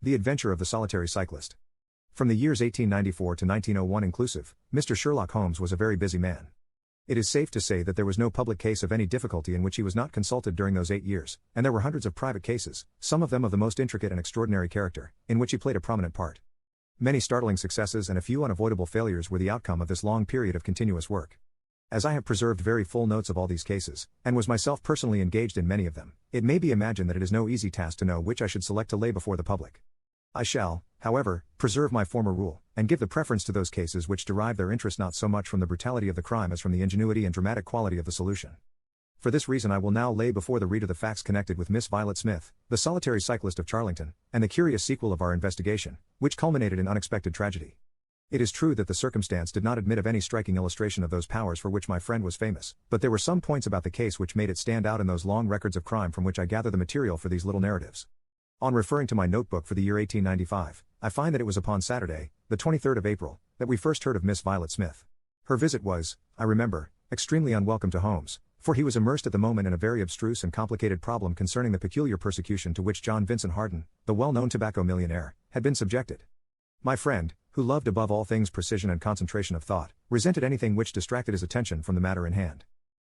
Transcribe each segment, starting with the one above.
The Adventure of the Solitary Cyclist. From the years 1894 to 1901 inclusive, Mr. Sherlock Holmes was a very busy man. It is safe to say that there was no public case of any difficulty in which he was not consulted during those 8 years, and there were hundreds of private cases, some of them of the most intricate and extraordinary character, in which he played a prominent part. Many startling successes and a few unavoidable failures were the outcome of this long period of continuous work. As I have preserved very full notes of all these cases, and was myself personally engaged in many of them, it may be imagined that it is no easy task to know which I should select to lay before the public. I shall, however, preserve my former rule, and give the preference to those cases which derive their interest not so much from the brutality of the crime as from the ingenuity and dramatic quality of the solution. For this reason I will now lay before the reader the facts connected with Miss Violet Smith, the solitary cyclist of Charlington, and the curious sequel of our investigation, which culminated in unexpected tragedy. It is true that the circumstance did not admit of any striking illustration of those powers for which my friend was famous, but there were some points about the case which made it stand out in those long records of crime from which I gather the material for these little narratives. On referring to my notebook for the year 1895, I find that it was upon Saturday, the 23rd of April, that we first heard of Miss Violet Smith. Her visit was, I remember, extremely unwelcome to Holmes, for he was immersed at the moment in a very abstruse and complicated problem concerning the peculiar persecution to which John Vincent Harden, the well-known tobacco millionaire, had been subjected. My friend, who loved above all things precision and concentration of thought, resented anything which distracted his attention from the matter in hand.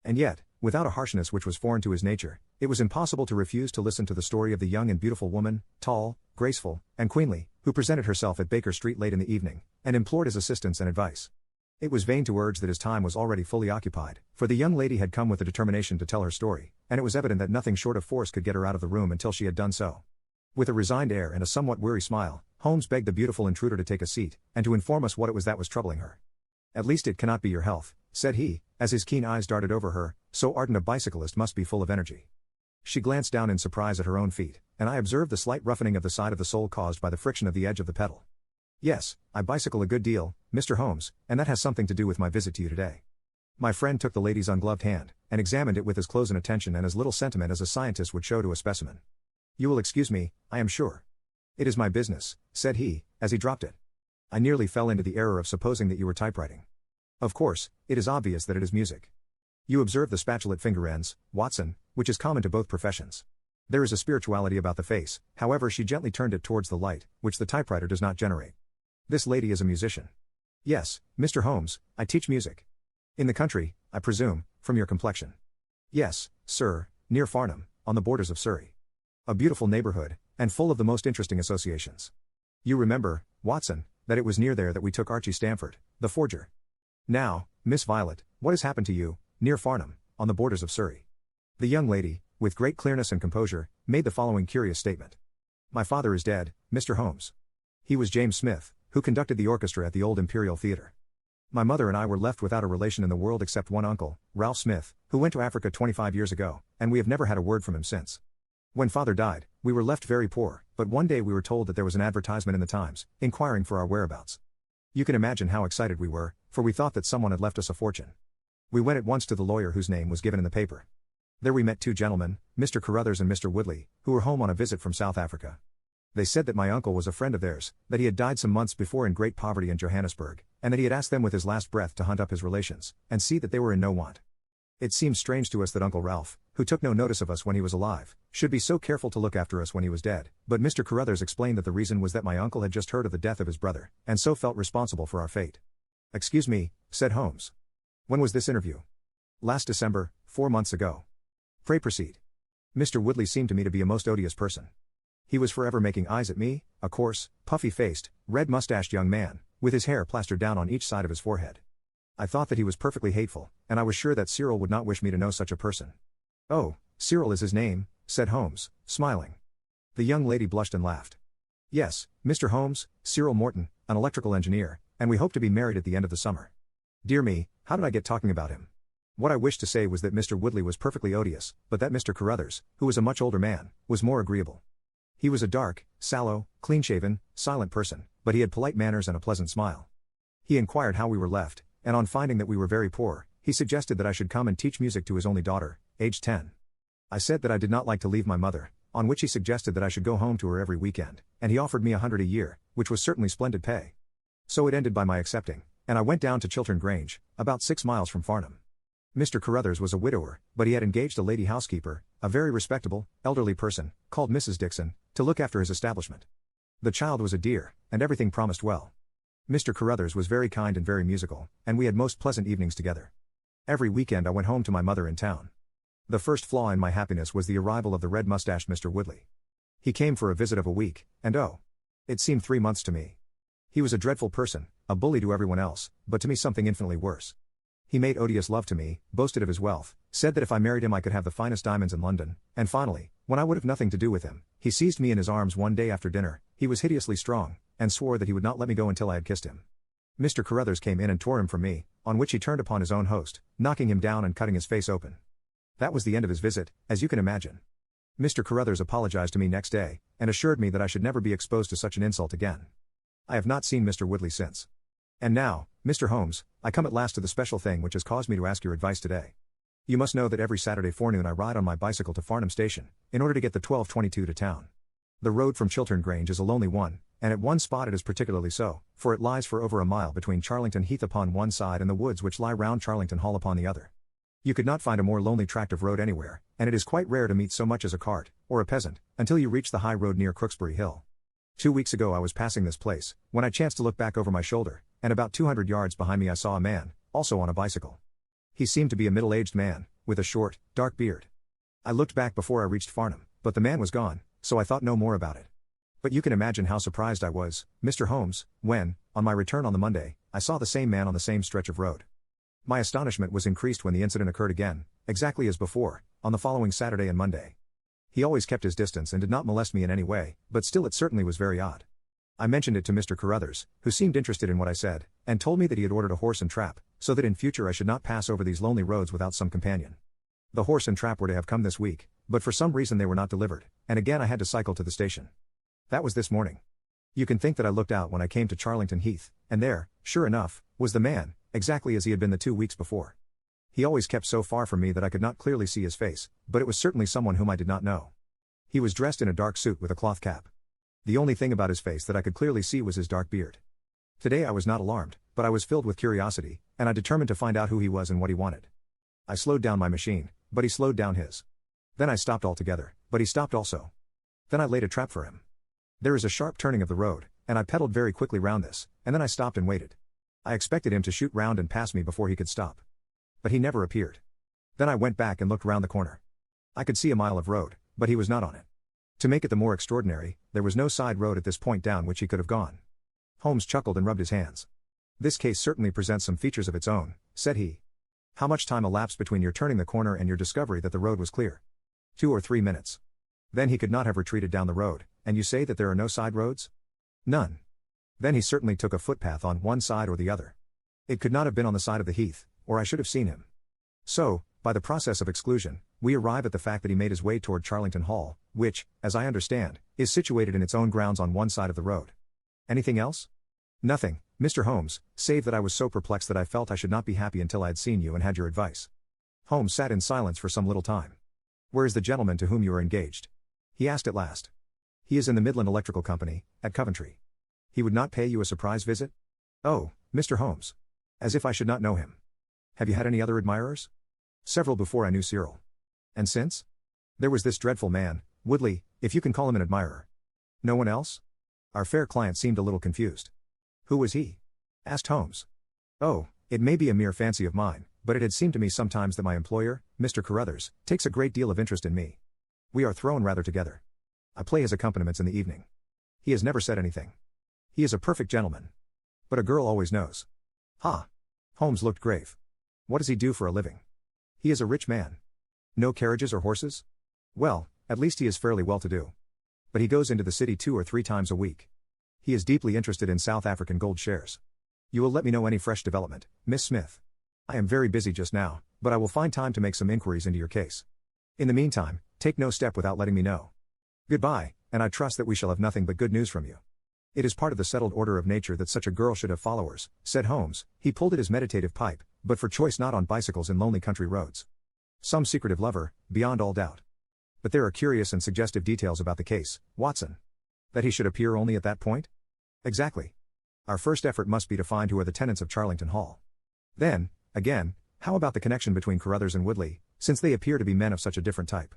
And yet, without a harshness which was foreign to his nature, it was impossible to refuse to listen to the story of the young and beautiful woman, tall, graceful, and queenly, who presented herself at Baker Street late in the evening, and implored his assistance and advice. It was vain to urge that his time was already fully occupied, for the young lady had come with the determination to tell her story, and it was evident that nothing short of force could get her out of the room until she had done so. With a resigned air and a somewhat weary smile, Holmes begged the beautiful intruder to take a seat, and to inform us what it was that was troubling her. "At least it cannot be your health," said he, as his keen eyes darted over her, "so ardent a bicyclist must be full of energy." She glanced down in surprise at her own feet, and I observed the slight roughening of the side of the sole caused by the friction of the edge of the pedal. "Yes, I bicycle a good deal, Mr. Holmes, and that has something to do with my visit to you today." My friend took the lady's ungloved hand, and examined it with as close an attention and as little sentiment as a scientist would show to a specimen. "You will excuse me, I am sure. It is my business," said he, as he dropped it. "I nearly fell into the error of supposing that you were typewriting. Of course, it is obvious that it is music. You observe the spatulate finger ends, Watson, which is common to both professions. There is a spirituality about the face, however she gently turned it towards the light, which the typewriter does not generate. This lady is a musician." "Yes, Mr. Holmes, I teach music." "In the country, I presume, from your complexion." "Yes, sir, near Farnham, on the borders of Surrey. A beautiful neighborhood, and full of the most interesting associations. You remember, Watson, that it was near there that we took Archie Stamford, the forger. Now, Miss Violet, what has happened to you, near Farnham, on the borders of Surrey?" The young lady, with great clearness and composure, made the following curious statement. "My father is dead, Mr. Holmes. He was James Smith, who conducted the orchestra at the old Imperial Theatre. My mother and I were left without a relation in the world except one uncle, Ralph Smith, who went to Africa 25 years ago, and we have never had a word from him since. When father died, we were left very poor, but one day we were told that there was an advertisement in the Times, inquiring for our whereabouts. You can imagine how excited we were, for we thought that someone had left us a fortune. We went at once to the lawyer whose name was given in the paper. There we met two gentlemen, Mr. Carruthers and Mr. Woodley, who were home on a visit from South Africa. They said that my uncle was a friend of theirs, that he had died some months before in great poverty in Johannesburg, and that he had asked them with his last breath to hunt up his relations, and see that they were in no want. It seemed strange to us that Uncle Ralph, who took no notice of us when he was alive, should be so careful to look after us when he was dead, but Mr. Carruthers explained that the reason was that my uncle had just heard of the death of his brother, and so felt responsible for our fate." "Excuse me," said Holmes. "When was this interview?" "Last December, 4 months ago." "Pray proceed." "Mr. Woodley seemed to me to be a most odious person. He was forever making eyes at me, a coarse, puffy-faced, red-mustached young man, with his hair plastered down on each side of his forehead. I thought that he was perfectly hateful, and I was sure that Cyril would not wish me to know such a person." "Oh, Cyril is his name," said Holmes, smiling. The young lady blushed and laughed. "Yes, Mr. Holmes, Cyril Morton, an electrical engineer, and we hope to be married at the end of the summer. Dear me, how did I get talking about him? What I wished to say was that Mr. Woodley was perfectly odious, but that Mr. Carruthers, who was a much older man, was more agreeable. He was a dark, sallow, clean-shaven, silent person, but he had polite manners and a pleasant smile. He inquired how we were left, and on finding that we were very poor, he suggested that I should come and teach music to his only daughter, aged 10. I said that I did not like to leave my mother, on which he suggested that I should go home to her every weekend, and he offered me 100 a year, which was certainly splendid pay. So it ended by my accepting, and I went down to Chiltern Grange, about 6 miles from Farnham. Mr. Carruthers was a widower, but he had engaged a lady housekeeper, a very respectable, elderly person, called Mrs. Dixon, to look after his establishment. The child was a dear, and everything promised well. Mr. Carruthers was very kind and very musical, and we had most pleasant evenings together. Every weekend I went home to my mother in town. The first flaw in my happiness was the arrival of the red-mustached Mr. Woodley. He came for a visit of a week, and oh, it seemed 3 months to me. He was a dreadful person, a bully to everyone else, but to me something infinitely worse. He made odious love to me, boasted of his wealth, said that if I married him I could have the finest diamonds in London, and finally, when I would have nothing to do with him, he seized me in his arms one day after dinner. He was hideously strong, and swore that he would not let me go until I had kissed him. Mr. Carruthers came in and tore him from me, on which he turned upon his own host, knocking him down and cutting his face open. That was the end of his visit, as you can imagine. Mr. Carruthers apologized to me next day, and assured me that I should never be exposed to such an insult again. I have not seen Mr. Woodley since. And now, Mr. Holmes, I come at last to the special thing which has caused me to ask your advice today. You must know that every Saturday forenoon I ride on my bicycle to Farnham Station, in order to get the 12:22 to town. The road from Chiltern Grange is a lonely one, and at one spot it is particularly so, for it lies for over a mile between Charlington Heath upon one side and the woods which lie round Charlington Hall upon the other. You could not find a more lonely tract of road anywhere, and it is quite rare to meet so much as a cart, or a peasant, until you reach the high road near Crooksbury Hill. 2 weeks ago I was passing this place, when I chanced to look back over my shoulder, and about 200 yards behind me I saw a man, also on a bicycle. He seemed to be a middle-aged man, with a short, dark beard. I looked back before I reached Farnham, but the man was gone, so I thought no more about it. But you can imagine how surprised I was, Mr. Holmes, when, on my return on the Monday, I saw the same man on the same stretch of road. My astonishment was increased when the incident occurred again, exactly as before, on the following Saturday and Monday. He always kept his distance and did not molest me in any way, but still it certainly was very odd. I mentioned it to Mr. Carruthers, who seemed interested in what I said, and told me that he had ordered a horse and trap, so that in future I should not pass over these lonely roads without some companion. The horse and trap were to have come this week, but for some reason they were not delivered, and again I had to cycle to the station. That was this morning. You can think that I looked out when I came to Charlington Heath, and there, sure enough, was the man, exactly as he had been the 2 weeks before. He always kept so far from me that I could not clearly see his face, but it was certainly someone whom I did not know. He was dressed in a dark suit with a cloth cap. The only thing about his face that I could clearly see was his dark beard. Today I was not alarmed, but I was filled with curiosity, and I determined to find out who he was and what he wanted. I slowed down my machine, but he slowed down his. Then I stopped altogether, but he stopped also. Then I laid a trap for him. There is a sharp turning of the road, and I pedaled very quickly round this, and then I stopped and waited. I expected him to shoot round and pass me before he could stop. But he never appeared. Then I went back and looked round the corner. I could see a mile of road, but he was not on it. To make it the more extraordinary, there was no side road at this point down which he could have gone. Holmes chuckled and rubbed his hands. This case certainly presents some features of its own, said he. How much time elapsed between your turning the corner and your discovery that the road was clear? 2 or 3 minutes. Then he could not have retreated down the road, and you say that there are no side roads? None. Then he certainly took a footpath on one side or the other. It could not have been on the side of the heath, or I should have seen him. So, by the process of exclusion, we arrive at the fact that he made his way toward Charlington Hall, which, as I understand, is situated in its own grounds on one side of the road. Anything else? Nothing, Mr. Holmes, save that I was so perplexed that I felt I should not be happy until I had seen you and had your advice. Holmes sat in silence for some little time. Where is the gentleman to whom you are engaged? He asked at last. He is in the Midland Electrical Company, at Coventry. He would not pay you a surprise visit? Oh, Mr. Holmes. As if I should not know him. Have you had any other admirers? Several before I knew Cyril. And since? There was this dreadful man, Woodley, if you can call him an admirer. No one else? Our fair client seemed a little confused. Who was he? Asked Holmes. Oh, it may be a mere fancy of mine, but it had seemed to me sometimes that my employer, Mr. Carruthers, takes a great deal of interest in me. We are thrown rather together. I play his accompaniments in the evening. He has never said anything. He is a perfect gentleman. But a girl always knows. Ha! Holmes looked grave. What does he do for a living? He is a rich man. No carriages or horses? Well, at least he is fairly well-to-do. But he goes into the city 2 or 3 times a week. He is deeply interested in South African gold shares. You will let me know any fresh development, Miss Smith. I am very busy just now, but I will find time to make some inquiries into your case. In the meantime, take no step without letting me know. Goodbye, and I trust that we shall have nothing but good news from you. It is part of the settled order of nature that such a girl should have followers, said Holmes. He pulled at his meditative pipe, but for choice not on bicycles in lonely country roads. Some secretive lover, beyond all doubt. But there are curious and suggestive details about the case, Watson. That he should appear only at that point? Exactly. Our first effort must be to find who are the tenants of Charlington Hall. Then, again, how about the connection between Carruthers and Woodley, since they appear to be men of such a different type?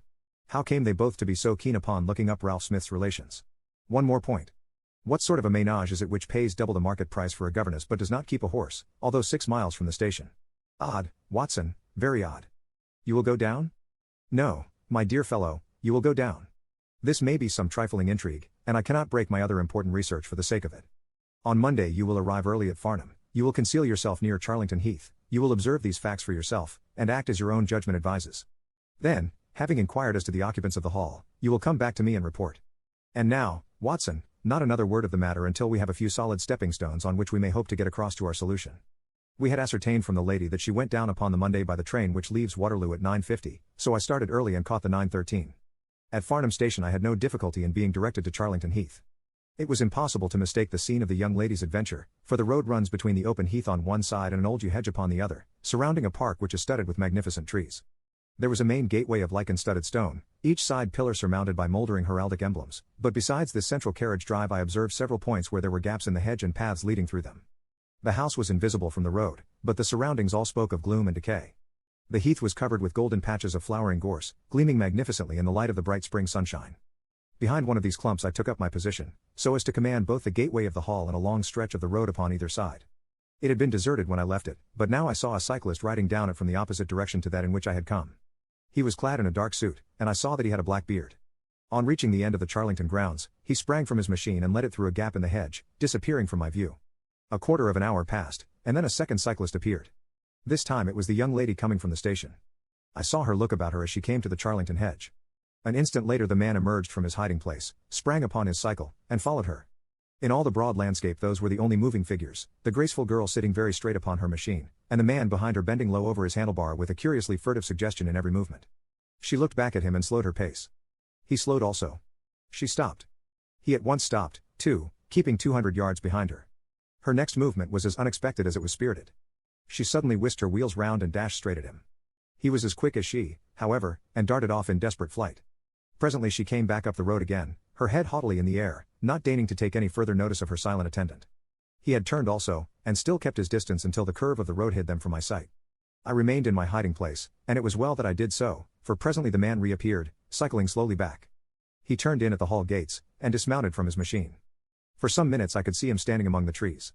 How came they both to be so keen upon looking up Ralph Smith's relations? One more point. What sort of a ménage is it which pays double the market price for a governess but does not keep a horse, although 6 miles from the station? Odd, Watson, very odd. You will go down? No, my dear fellow, you will go down. This may be some trifling intrigue, and I cannot break my other important research for the sake of it. On Monday you will arrive early at Farnham, you will conceal yourself near Charlington Heath, you will observe these facts for yourself, and act as your own judgment advises. Then, having inquired as to the occupants of the hall, you will come back to me and report. And now, Watson, not another word of the matter until we have a few solid stepping stones on which we may hope to get across to our solution. We had ascertained from the lady that she went down upon the Monday by the train which leaves Waterloo at 9:50, so I started early and caught the 9:13. At Farnham Station I had no difficulty in being directed to Charlington Heath. It was impossible to mistake the scene of the young lady's adventure, for the road runs between the open heath on one side and an old yew hedge upon the other, surrounding a park which is studded with magnificent trees. There was a main gateway of lichen-studded stone, each side pillar surmounted by mouldering heraldic emblems, but besides this central carriage drive I observed several points where there were gaps in the hedge and paths leading through them. The house was invisible from the road, but the surroundings all spoke of gloom and decay. The heath was covered with golden patches of flowering gorse, gleaming magnificently in the light of the bright spring sunshine. Behind one of these clumps I took up my position, so as to command both the gateway of the hall and a long stretch of the road upon either side. It had been deserted when I left it, but now I saw a cyclist riding down it from the opposite direction to that in which I had come. He was clad in a dark suit, and I saw that he had a black beard. On reaching the end of the Charlington grounds, he sprang from his machine and led it through a gap in the hedge, disappearing from my view. A quarter of an hour passed, and then a second cyclist appeared. This time it was the young lady coming from the station. I saw her look about her as she came to the Charlington hedge. An instant later the man emerged from his hiding place, sprang upon his cycle, and followed her. In all the broad landscape those were the only moving figures, the graceful girl sitting very straight upon her machine, and the man behind her bending low over his handlebar with a curiously furtive suggestion in every movement. She looked back at him and slowed her pace. He slowed also. She stopped. He at once stopped, too, keeping 200 yards behind her. Her next movement was as unexpected as it was spirited. She suddenly whisked her wheels round and dashed straight at him. He was as quick as she, however, and darted off in desperate flight. Presently she came back up the road again, her head haughtily in the air, not deigning to take any further notice of her silent attendant. He had turned also, and still kept his distance until the curve of the road hid them from my sight. I remained in my hiding place, and it was well that I did so, for presently the man reappeared, cycling slowly back. He turned in at the hall gates, and dismounted from his machine. For some minutes I could see him standing among the trees.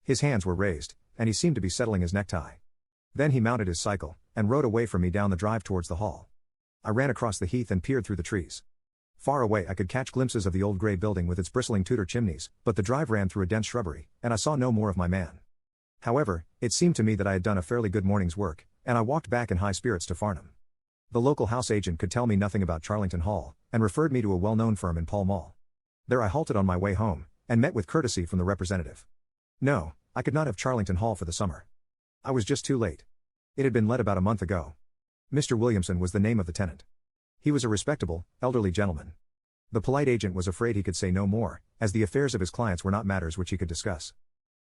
His hands were raised, and he seemed to be settling his necktie. Then he mounted his cycle, and rode away from me down the drive towards the hall. I ran across the heath and peered through the trees. Far away I could catch glimpses of the old grey building with its bristling Tudor chimneys, but the drive ran through a dense shrubbery, and I saw no more of my man. However, it seemed to me that I had done a fairly good morning's work, and I walked back in high spirits to Farnham. The local house agent could tell me nothing about Charlington Hall, and referred me to a well-known firm in Pall Mall. There I halted on my way home, and met with courtesy from the representative. No, I could not have Charlington Hall for the summer. I was just too late. It had been let about a month ago. Mr. Williamson was the name of the tenant. He was a respectable, elderly gentleman. The polite agent was afraid he could say no more, as the affairs of his clients were not matters which he could discuss.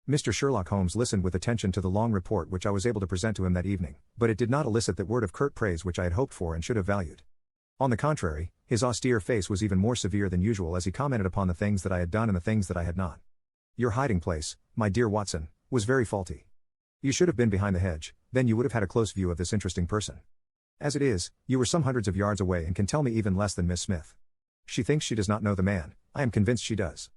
Mr. Sherlock Holmes listened with attention to the long report which I was able to present to him that evening, but it did not elicit that word of curt praise which I had hoped for and should have valued. On the contrary, his austere face was even more severe than usual as he commented upon the things that I had done and the things that I had not. Your hiding place, my dear Watson, was very faulty. You should have been behind the hedge, then you would have had a close view of this interesting person. As it is, you were some hundreds of yards away and can tell me even less than Miss Smith. She thinks she does not know the man, I am convinced she does.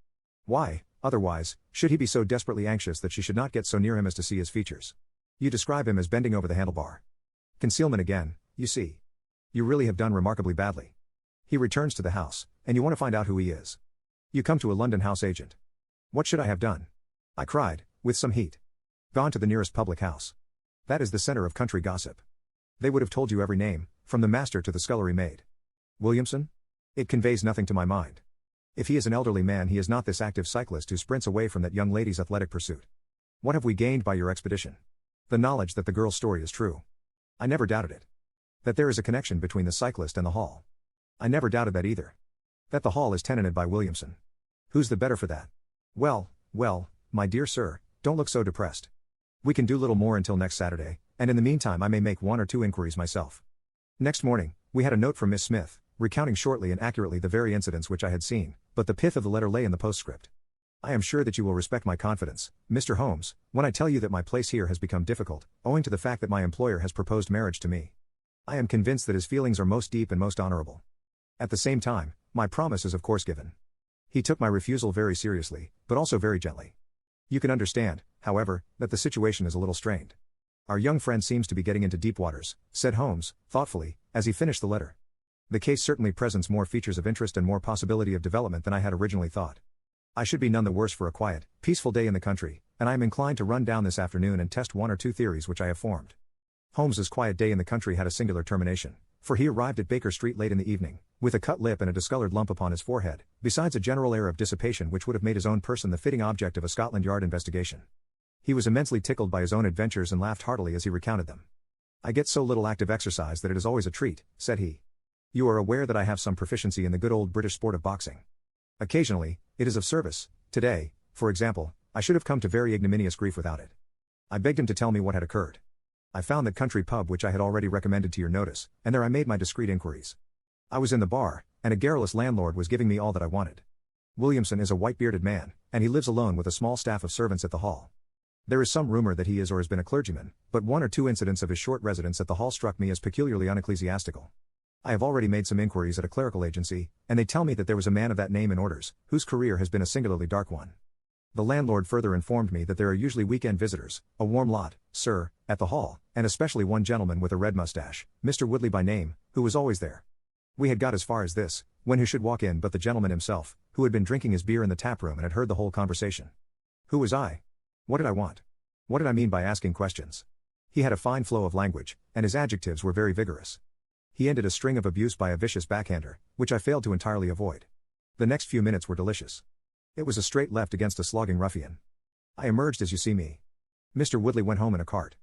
Why, otherwise, should he be so desperately anxious that she should not get so near him as to see his features? You describe him as bending over the handlebar. Concealment again, you see. You really have done remarkably badly. He returns to the house, and you want to find out who he is. You come to a London house agent. What should I have done? I cried, with some heat. Gone to the nearest public house. That is the center of country gossip. They would have told you every name, from the master to the scullery maid. Williamson? It conveys nothing to my mind. If he is an elderly man he is not this active cyclist who sprints away from that young lady's athletic pursuit. What have we gained by your expedition? The knowledge that the girl's story is true. I never doubted it. That there is a connection between the cyclist and the hall. I never doubted that either. That the hall is tenanted by Williamson. Who's the better for that? Well, my dear sir, don't look so depressed. We can do little more until next Saturday, and in the meantime I may make 1 or 2 inquiries myself. Next morning, we had a note from Miss Smith, recounting shortly and accurately the very incidents which I had seen, but the pith of the letter lay in the postscript. I am sure that you will respect my confidence, Mr. Holmes, when I tell you that my place here has become difficult, owing to the fact that my employer has proposed marriage to me. I am convinced that his feelings are most deep and most honorable. At the same time, my promise is of course given. He took my refusal very seriously, but also very gently. You can understand, however, that the situation is a little strained. Our young friend seems to be getting into deep waters, said Holmes, thoughtfully, as he finished the letter. The case certainly presents more features of interest and more possibility of development than I had originally thought. I should be none the worse for a quiet, peaceful day in the country, and I am inclined to run down this afternoon and test one or two theories which I have formed. Holmes's quiet day in the country had a singular termination, for he arrived at Baker Street late in the evening, with a cut lip and a discolored lump upon his forehead, besides a general air of dissipation which would have made his own person the fitting object of a Scotland Yard investigation. He was immensely tickled by his own adventures and laughed heartily as he recounted them. I get so little active exercise that it is always a treat, said he. You are aware that I have some proficiency in the good old British sport of boxing. Occasionally, it is of service. Today, for example, I should have come to very ignominious grief without it. I begged him to tell me what had occurred. I found that country pub which I had already recommended to your notice, and there I made my discreet inquiries. I was in the bar, and a garrulous landlord was giving me all that I wanted. Williamson is a white-bearded man, and he lives alone with a small staff of servants at the Hall. There is some rumor that he is or has been a clergyman, but one or two incidents of his short residence at the Hall struck me as peculiarly unecclesiastical. I have already made some inquiries at a clerical agency, and they tell me that there was a man of that name in orders, whose career has been a singularly dark one. The landlord further informed me that there are usually weekend visitors, a warm lot, sir, at the Hall, and especially one gentleman with a red mustache, Mr. Woodley by name, who was always there. We had got as far as this, when who should walk in but the gentleman himself, who had been drinking his beer in the tap room and had heard the whole conversation. Who was I? What did I want? What did I mean by asking questions? He had a fine flow of language, and his adjectives were very vigorous. He ended a string of abuse by a vicious backhander, which I failed to entirely avoid. The next few minutes were delicious. It was a straight left against a slogging ruffian. I emerged as you see me. Mr. Woodley went home in a cart.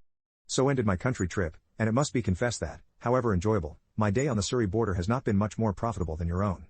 So ended my country trip, and it must be confessed that, however enjoyable, my day on the Surrey border has not been much more profitable than your own.